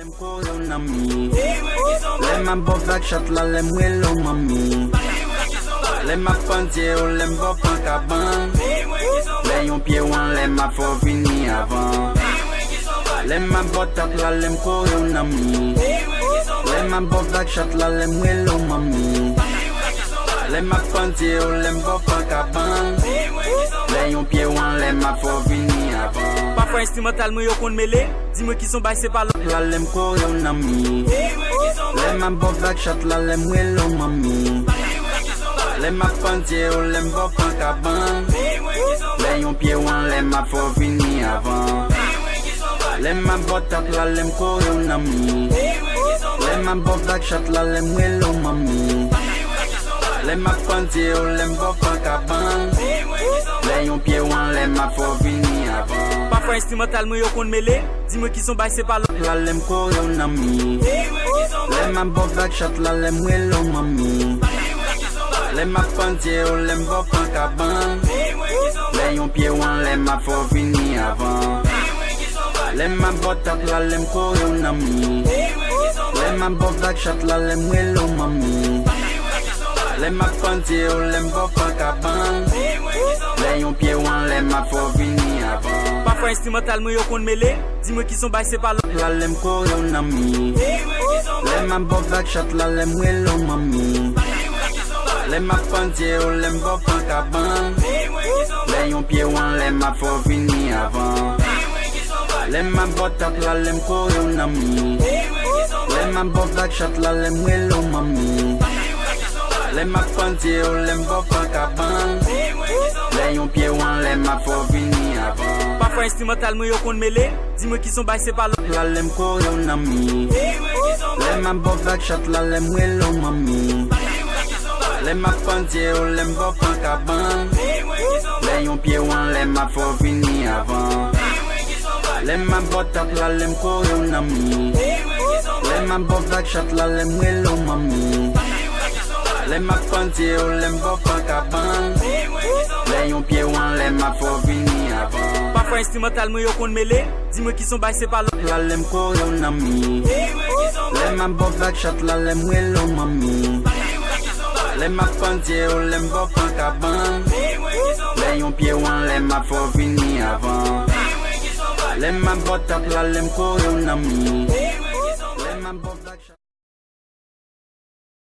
lem koyo nami. Lem a bovak chat la lem welo mami. Lem a pantie ou lem bopan kaban. Lem yon pied wan lem a fo vini avant. Lem a botak la lem koyo nami. Lem a bovak chat la lem welo mami. Lem a pantie ou lem bopan kaban. Lem yon pied wan lem a fo vini avant. Parfois instrumental moi yo kon mêlé, dis-moi qui sont bail c'est pas la lem koyo nami. Lem a bovak chat la lem welo mami. Lem a pantie ou lem bopan kaban. Lem yon pied wan lem a fo vini avant. Lem a botak la lem koyo nami. Lem a bovak chat la lem welo mami. Lem a pantie ou lem bopan kaban. Lem yon pied wan lem a fo vini avant. Parfois instrumental moi yo kon mêlé, dis-moi qui sont bail c'est pas la lem koyo nami. Lem a bovak chat la lem welo mami. Lem a pantie ou lem bopan kaban. Lem yon pied wan lem a fo vini avant. Lem a botak la lem koyo nami. Lem a bovak chat la lem welo mami. Lem a pantie ou lem bopan kaban. Lem yon pied wan lem a fo vini avant. Parfois instrumental moi yo kon mêlé, dis-moi qui sont bail c'est pas la lem koyo nami. Lem a bovak chat la lem welo mami. Lem a pantie ou lem bopan kaban. Lem yon pied wan lem a fo vini avant. Lem a botak la lem koyo nami. Lem a bovak chat la lem welo mami. Lem a pantie ou lem bopan kaban. Lem yon pied wan lem a fo vini avant. Parfois instrumental moi yo kon mêlé, dis-moi qui sont bail c'est pas la lem koyo nami. Lem a bovak chat la lem welo mami. Lem a pantie ou lem bopan kaban. Lem yon pied wan lem a fo vini avant. Lem a botak la lem koyo nami. Lem a bovak chat la lem welo mami. Lem a pantie ou lem bopan kaban. Lem yon pied wan lem a fo vini avant. Parfois instrumental moi yo kon mêlé, dis-moi qui sont bail c'est pas la lem koyo nami. Lem a bovak chat la lem welo mami. Lem a pantie ou lem bopan kaban. Lem yon pied wan lem a fo vini avant. Lem a botak la lem koyo nami. Lem a